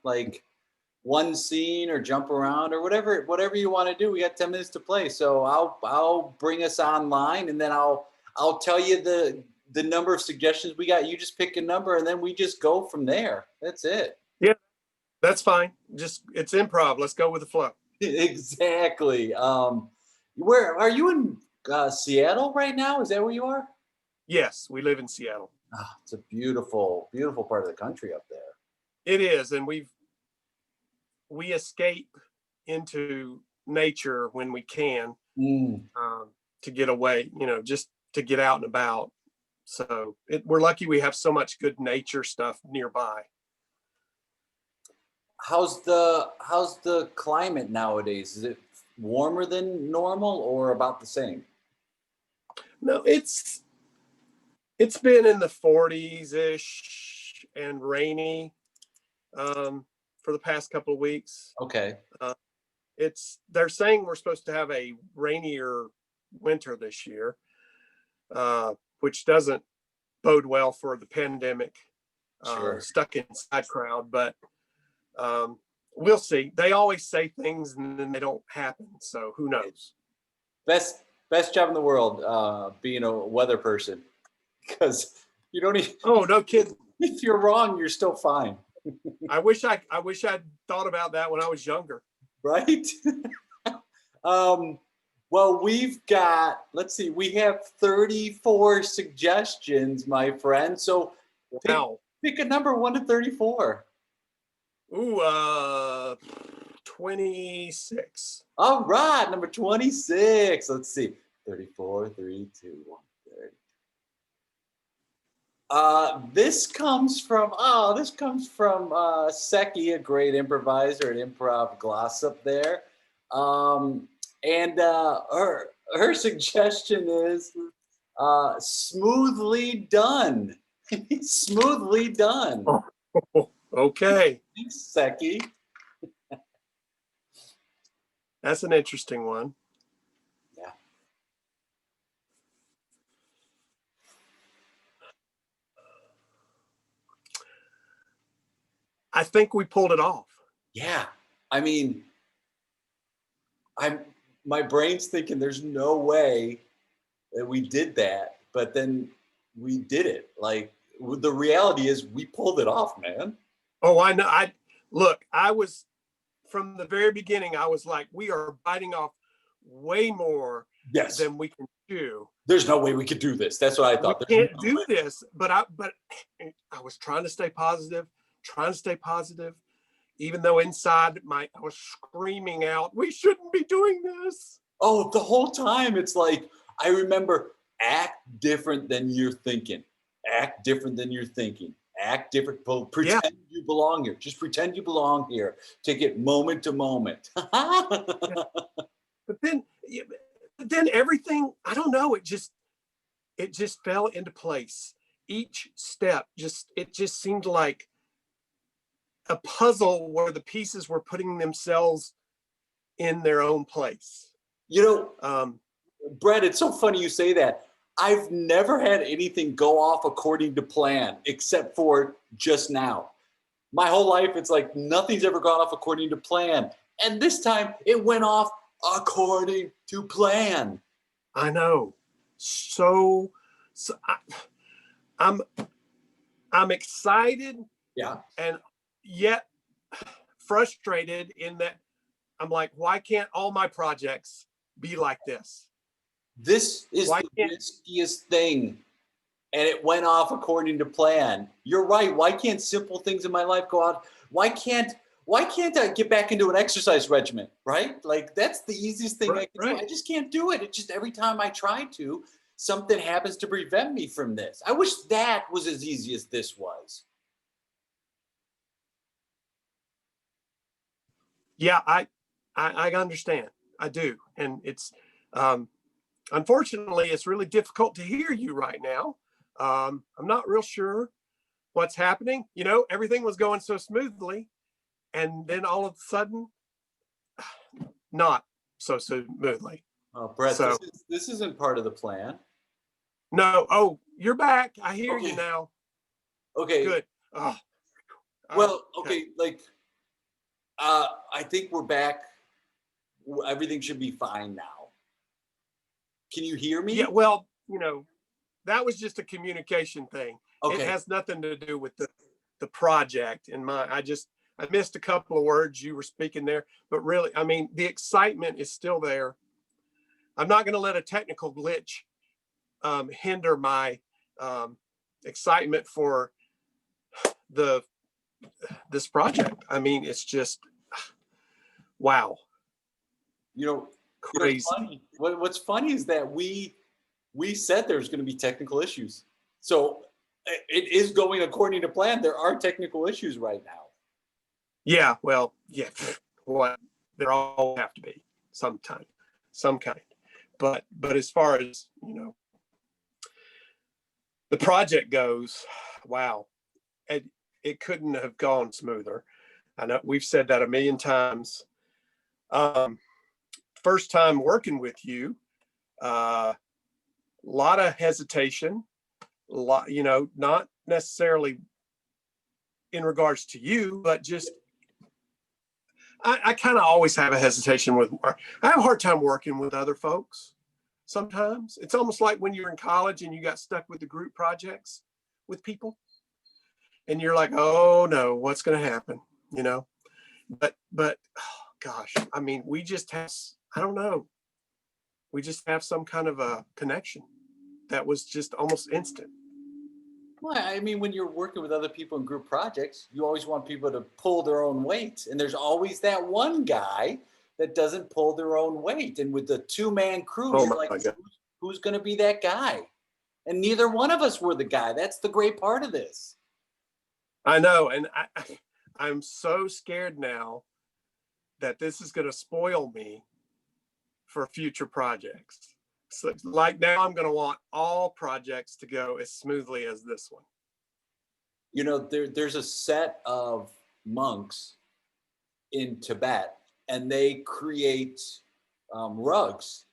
like one scene or jump around or whatever you want to do. We got 10 minutes to play. So I'll bring us online, and then I'll tell you the number of suggestions we got. You just pick a number and then we just go from there. That's it. Yeah, that's fine. Just it's improv. Let's go with the flow. Exactly. Where are you in Seattle right now? Is that where you are? Yes, we live in Seattle. It's a beautiful, beautiful part of the country up there. It is, and we escape into nature when we can to get away. Just to get out and about. So we're lucky we have so much good nature stuff nearby. How's the climate nowadays? Is it warmer than normal or about the same? No, it's been in the 40s ish and rainy for the past couple of weeks. Okay. They're saying we're supposed to have a rainier winter this year, which doesn't bode well for the pandemic stuck inside crowd, but we'll see. They always say things and then they don't happen, so who knows? Best job in the world, being a weather person, because you don't even. Oh, no kidding. If you're wrong, you're still fine. I wish I'd thought about that when I was younger. Right? Well, we've got, let's see, we have 34 suggestions, my friend. So pick a number 1 to 34. Ooh, 26. All right, number 26. Let's see. 34, 3, 2, 1, 30. This comes from Seki, a great improviser at Improv Glossop there. And her suggestion is smoothly done. Smoothly done. Oh, okay. Thanks, Seki. That's an interesting one. Yeah. I think we pulled it off. Yeah. I mean, my brain's thinking there's no way that we did that, but then we did it. Like, the reality is we pulled it off, man. Oh, I know. I was from the very beginning, I was like, we are biting off way more than we can chew. There's no way we could do this. That's what I thought. We can't do this, but I was trying to stay positive, even though inside I was screaming out, we shouldn't be doing this. Oh, the whole time it's like, I remember, act different than you're thinking. Act different than you're thinking. Act different. Pretend you belong here. Just pretend you belong here. Take it moment to moment. But then everything, I don't know, it just fell into place. Each step it just seemed like a puzzle where the pieces were putting themselves in their own place. Brett, it's so funny you say that. I've never had anything go off according to plan except for just now. My whole life, it's like nothing's ever gone off according to plan. And this time it went off according to plan. I know. So I'm excited. Yeah. And yet frustrated in that I'm like, why can't all my projects be like this? This is the riskiest thing, and it went off according to plan. You're right. Why can't simple things in my life go out? Why can't I get back into an exercise regimen, right? Like, that's the easiest thing I can do. I just can't do it. It's just every time I try to, something happens to prevent me from this. I wish that was as easy as this was. Yeah, I understand. I do. And it's unfortunately, it's really difficult to hear you right now. I'm not real sure what's happening. Everything was going so smoothly, and then all of a sudden, not so smoothly. Oh, Brett, this isn't part of the plan. No. Oh, you're back. I hear you now. Okay. Good. Oh. Well, okay, like I think we're back. Everything should be fine now. Can you hear me? Yeah, well, that was just a communication thing. It Okay. has nothing to do with the project. I missed a couple of words you were speaking there, but really, I mean, the excitement is still there. I'm not going to let a technical glitch hinder my excitement for this project. I mean, it's just wow, crazy. It's funny. What's funny is that we said there's going to be technical issues, so it is going according to plan. There are technical issues right now. Yeah, well, yeah, what there all have to be some kind. But as far as the project goes, wow, it couldn't have gone smoother. I know we've said that a million times. First time working with you, a lot of hesitation, a lot, not necessarily in regards to you, but just I kind of always have a hesitation I have a hard time working with other folks. Sometimes it's almost like when you're in college and you got stuck with the group projects with people and you're like, oh no, what's going to happen? But oh, gosh, I mean, we just have, I don't know. We just have some kind of a connection that was just almost instant. Well, I mean, when you're working with other people in group projects, you always want people to pull their own weight. And there's always that one guy that doesn't pull their own weight. And with the two-man crew, you're like, who's going to be that guy? And neither one of us were the guy. That's the great part of this. I know. And I'm so scared now that this is going to spoil me for future projects. So like now I'm going to want all projects to go as smoothly as this one. There's a set of monks in Tibet, and they create rugs,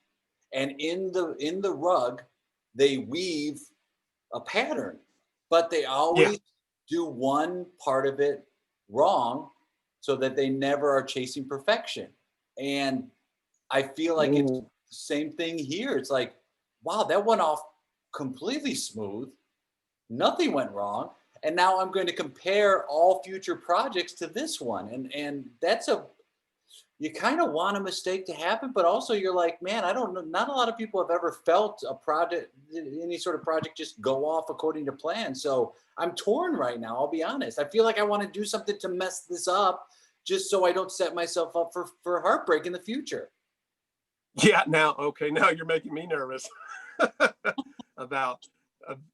and in the rug they weave a pattern, but they always do one part of it wrong, so that they never are chasing perfection. And I feel like it's the same thing here. It's like, wow, that went off completely smooth. Nothing went wrong. And now I'm going to compare all future projects to this one. And that's you kind of want a mistake to happen, but also you're like, man, I don't know. Not a lot of people have ever felt a project, any sort of project, just go off according to plan. So I'm torn right now. I'll be honest. I feel like I want to do something to mess this up just so I don't set myself up for heartbreak in the future. Yeah. Now you're making me nervous about,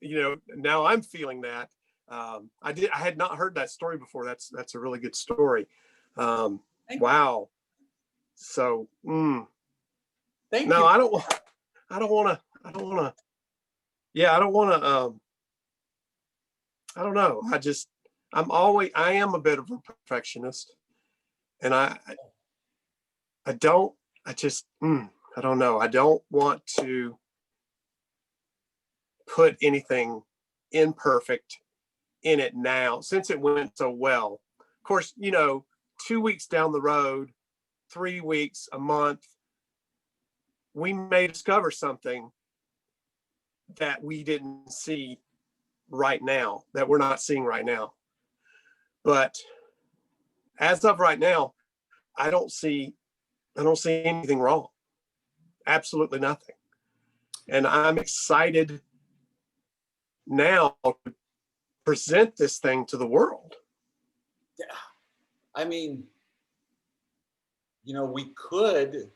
now I'm feeling that. I had not heard that story before. That's a really good story. Wow. So, Thank no, you. I don't want to, I don't know. I am a bit of a perfectionist, and I don't know. I don't want to put anything imperfect in it now, since it went so well. Of course, 2 weeks down the road, 3 weeks, a month, we may discover something that we didn't see right now, that we're not seeing right now. But as of right now, I don't see anything wrong. Absolutely nothing. And I'm excited now to present this thing to the world. Yeah. I mean, we could,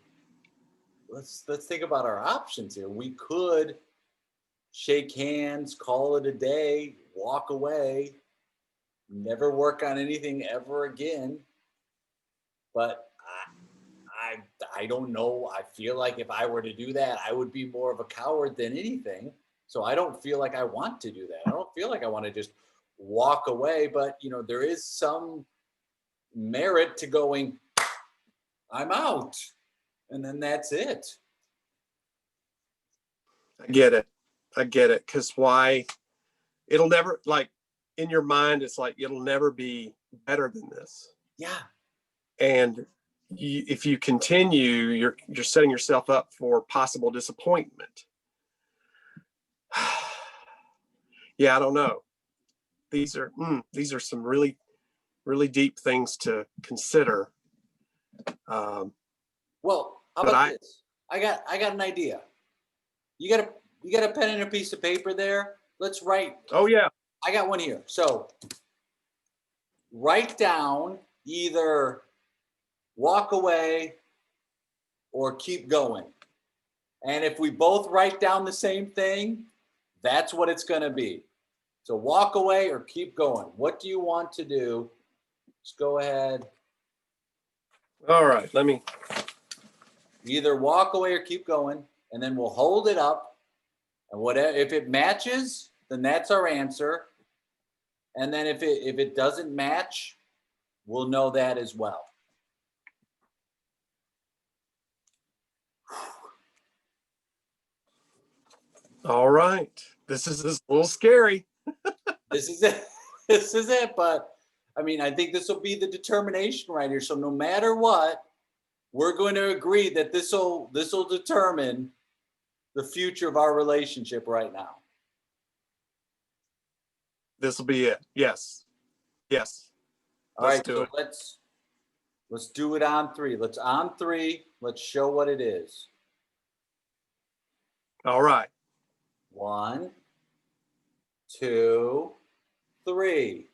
let's think about our options here. We could shake hands, call it a day, walk away, never work on anything ever again. But I don't know. I feel like if I were to do that, I would be more of a coward than anything. So I don't feel like I want to do that. I don't feel like I want to just walk away. But, there is some merit to going, I'm out. And then that's it. I get it. Because why? It'll never, like, in your mind, it's like, it'll never be better than this. Yeah. And if you continue, you're setting yourself up for possible disappointment. Yeah, I don't know. These are some really, really deep things to consider. Well, how But about this? I got an idea. You got a pen and a piece of paper there? Let's write. Oh yeah. I got one here. So write down either walk away or keep going. And if we both write down the same thing, that's what it's going to be. So walk away or keep going. What do you want to do? Just go ahead. All right. Let me. Either walk away or keep going, and then we'll hold it up. And whatever, if it matches, then that's our answer. And then if it doesn't match, we'll know that as well. All right. This is a little scary. This is it. This is it. But I mean, I think this will be the determination right here. So no matter what, we're going to agree that this will determine the future of our relationship right now. This will be it. Yes. Yes. All right. So let's do it on three. Let's show what it is. All right. 1, 2, 3.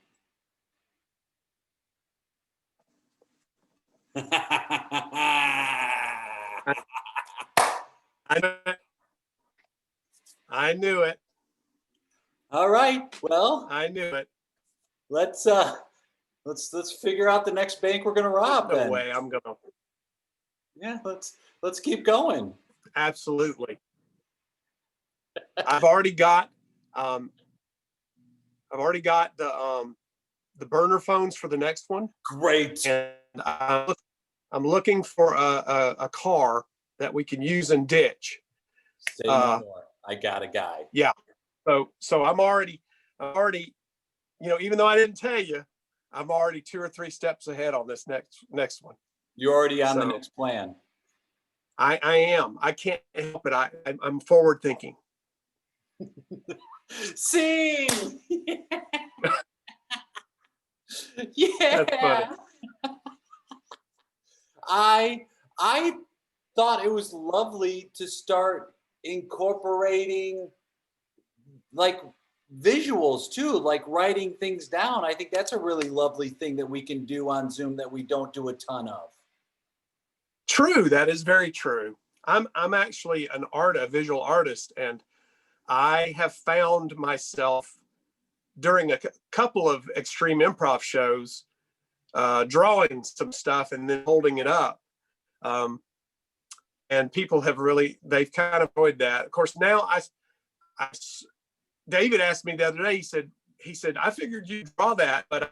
I knew it. All right. Well, I knew it. let's figure out the next bank we're gonna rob. No then. way I'm gonna. Yeah, let's keep going. Absolutely. I've already got the burner phones for the next one. Great. And I'm looking for a car that we can use and ditch. Say no more. I got a guy. Yeah. So I'm already, even though I didn't tell you, I'm already 2 or 3 steps ahead on this next one. You're already on the next plan. I am. I can't help it. I'm forward thinking. Sing. Yeah. I thought it was lovely to start incorporating like visuals too, like writing things down. I think that's a really lovely thing that we can do on Zoom that we don't do a ton of. True. That is very true. I'm actually a visual artist, and I have found myself during a couple of extreme improv shows, drawing some stuff and then holding it up. And people they've kind of enjoyed that. Of course, now David asked me the other day, he said, I figured you'd draw that, but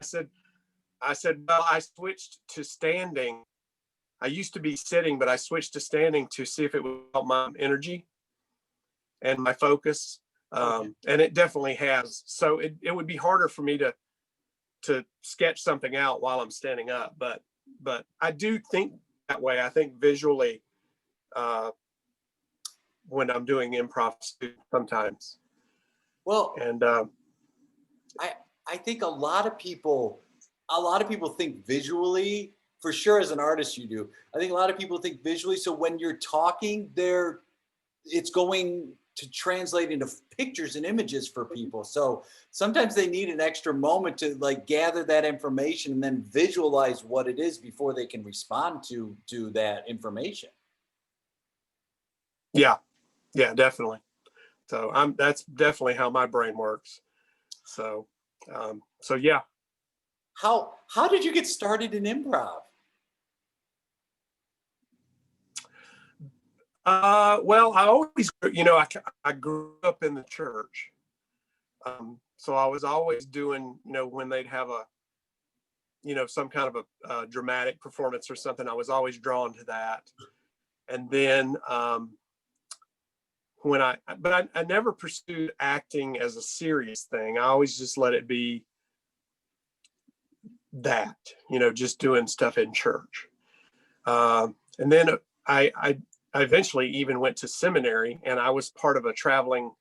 I said, well, I switched to standing. I used to be sitting, but I switched to standing to see if it would help my energy and my focus. And it definitely has. So it would be harder for me to sketch something out while I'm standing up, but I do think that way. I think visually when I'm doing improv sometimes. Well, and I think a lot of people think visually. For sure, as an artist, you do. I think a lot of people think visually. So when you're talking, it's going to translate into pictures and images for people. So sometimes they need an extra moment to like gather that information and then visualize what it is before they can respond to that information. Yeah, definitely. So that's definitely how my brain works. So yeah. How did you get started in improv? Well, I always, I grew up in the church. So I was always doing, when they'd have some kind of a dramatic performance or something, I was always drawn to that. And then I never pursued acting as a serious thing. I always just let it be that, just doing stuff in church. And then I eventually even went to seminary, and I was part of a traveling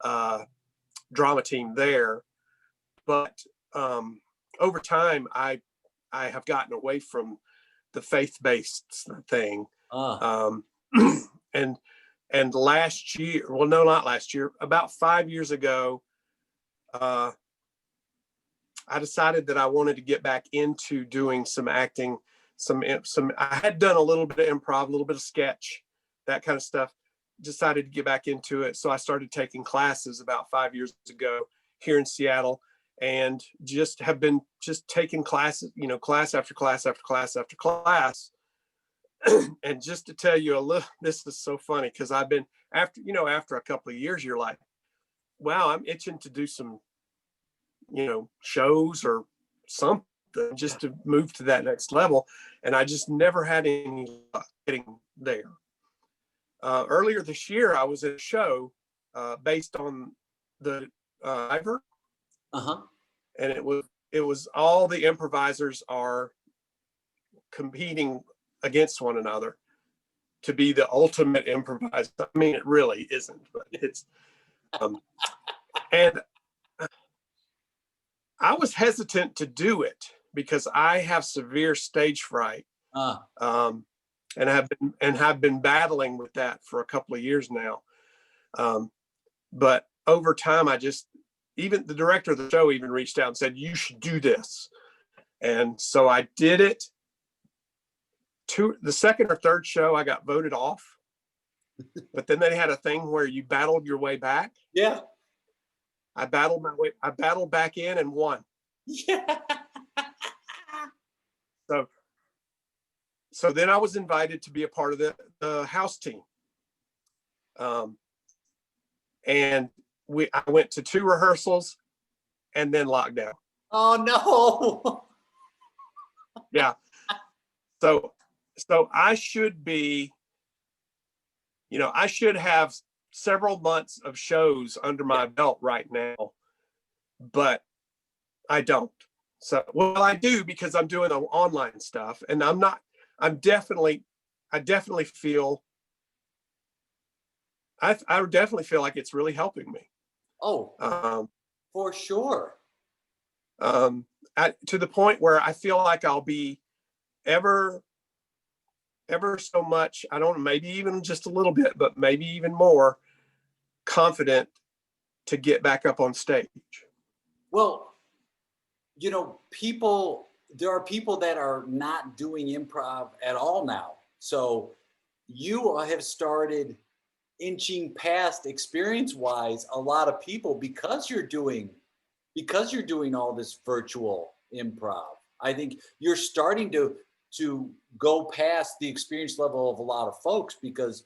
drama team there. But over time, I have gotten away from the faith-based thing. Um, and last year, well, no, not last year, about 5 years ago, I decided that I wanted to get back into doing some acting, I had done a little bit of improv, a little bit of sketch, that kind of stuff. Decided to get back into it. So I started taking classes about 5 years ago here in Seattle, and have been taking classes, class after class after class after class. And just to tell you a little, this is so funny, because I've been, after a couple of years, you're like, wow, I'm itching to do some, shows or something, just to move to that next level. And I just never had any luck getting there. Earlier this year, I was at a show based on the Ivor. And it was all the improvisers are competing against one another to be the ultimate improviser. I mean, it really isn't, but it's and I was hesitant to do it because I have severe stage fright, and have been battling with that for a couple of years now. But over time, even the director of the show even reached out and said, you should do this. And so I did it. The second or third show, I got voted off. But then they had a thing where you battled your way back. Yeah. I battled back in and won. Yeah. So then I was invited to be a part of the house team. And I went to 2 rehearsals and then lockdown. Oh no. Yeah. So I should be, I should have several months of shows under my belt right now, but I don't. So, well, I do, because I'm doing the online stuff, and I definitely feel, I definitely feel like it's really helping me. Oh, for sure. To the point where I feel like I'll be ever so much, I don't know, maybe even just a little bit, but maybe even more confident to get back up on stage. Well, there are people that are not doing improv at all now. So you have started inching past experience-wise a lot of people because you're doing all this virtual improv. I think you're starting to go past the experience level of a lot of folks, because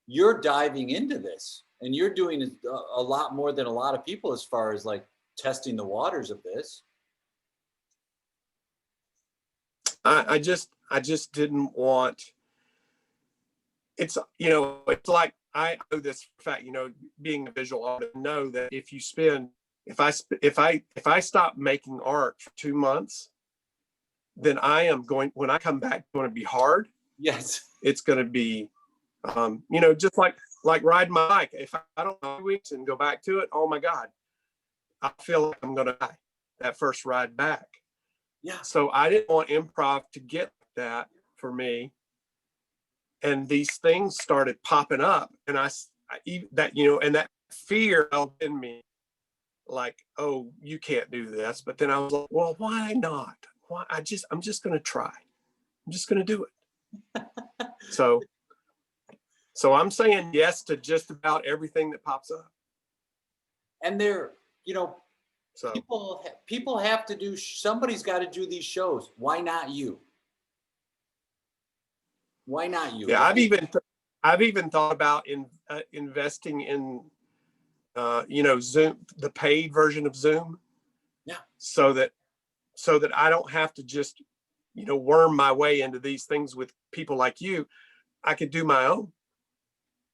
you're diving into this and you're doing a lot more than a lot of people as far as like testing the waters of this. I just didn't want, it's like, I know this fact, being a visual artist, know that if I stop making art for 2 months, then when I come back, it's going to be hard. Yes. It's going to be, just like riding my bike. If I don't know 2 weeks and go back to it, oh my God, I feel like I'm going to die that first ride back. Yeah. So I didn't want improv to get that for me. And these things started popping up, and that fear felt in me, like, oh, you can't do this. But then I was like, well, why not? Why? I'm just going to try. I'm just going to do it. So I'm saying yes to just about everything that pops up. And so people have to somebody's got to do these shows. Why not you? Why not you? Yeah, I've even thought about investing in, Zoom, the paid version of Zoom. Yeah. So that I don't have to just, worm my way into these things with people like you. I could do my own.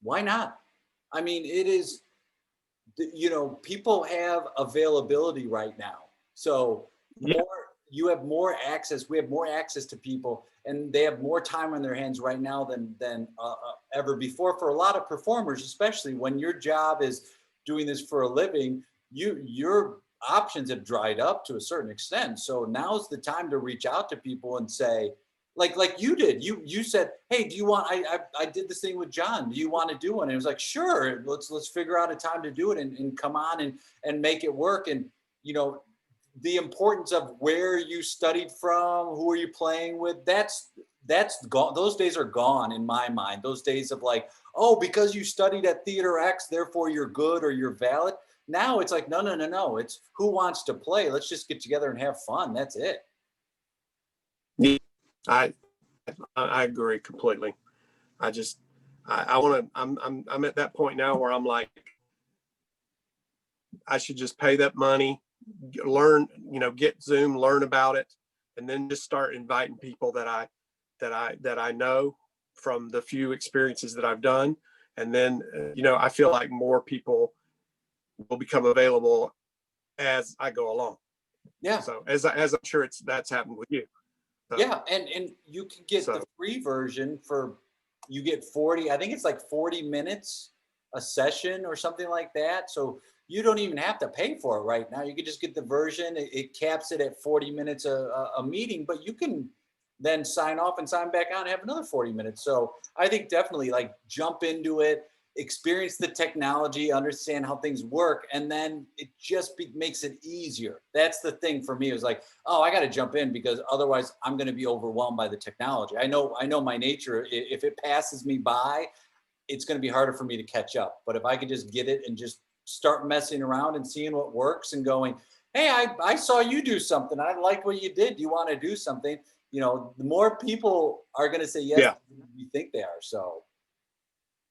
Why not? I mean, it is, people have availability right now. So you have more access. We have more access to people, and they have more time on their hands right now than ever before. For a lot of performers, especially when your job is doing this for a living, your options have dried up to a certain extent. So now's the time to reach out to people and say, like you did. You said, hey, do you want? I did this thing with John. Do you want to do one? And it was like, sure. Let's figure out a time to do it and come on and make it work. And the importance of where you studied from, who are you playing with, that's gone. Those days are gone in my mind. Those days of like, oh, because you studied at Theater X, therefore you're good or you're valid. Now it's like, no. It's who wants to play. Let's just get together and have fun. That's it. Yeah, I agree completely. I want to, I'm at that point now where I'm like, I should just pay that money, learn, get Zoom, learn about it, and then just start inviting people that I know from the few experiences that I've done. And then, I feel like more people will become available as I go along. Yeah. So as I'm sure that's happened with you. So, yeah. And you can get the free version you get 40, I think it's like 40 minutes a session or something like that. So you don't even have to pay for it right now. You could just get the version. It caps it at 40 minutes a meeting, but you can then sign off and sign back on and have another 40 minutes. So I think definitely like jump into it, experience the technology, understand how things work, and then it just makes it easier. That's the thing for me. It was like, oh, I got to jump in because otherwise I'm going to be overwhelmed by the technology. I know my nature. If it passes me by, it's going to be harder for me to catch up. But if I could just get it and just start messing around and seeing what works and going, hey, I saw you do something. I liked what you did. Do you want to do something? The more people are going to say yes than you think they are. So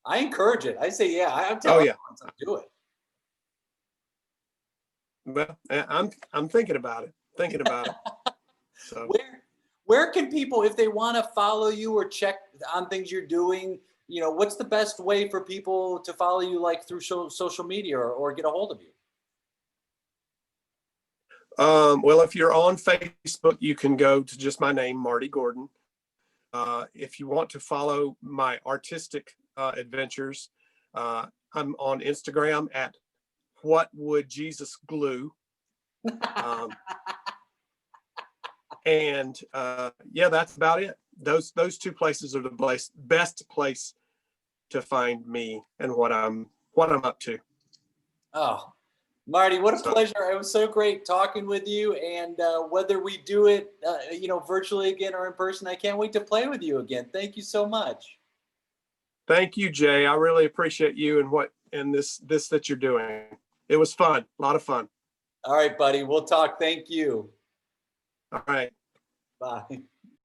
I encourage it. I say, yeah, I'm telling everyone to do it. Well, I'm thinking about it. So where can people, if they want to follow you or check on things you're doing, what's the best way for people to follow you, like through social media or get a hold of you? Well, if you're on Facebook, you can go to just my name, Marty Gordon. If you want to follow my artistic adventures, I'm on Instagram at What Would Jesus Glue. And that's about it. Those two places are the best place to find me and what I'm up to. Oh, Marty, what a pleasure. It was so great talking with you. And whether we do it, virtually again or in person, I can't wait to play with you again. Thank you so much. Thank you, Jay. I really appreciate you and this that you're doing. It was fun. A lot of fun. All right, buddy. We'll talk. Thank you. All right. Bye.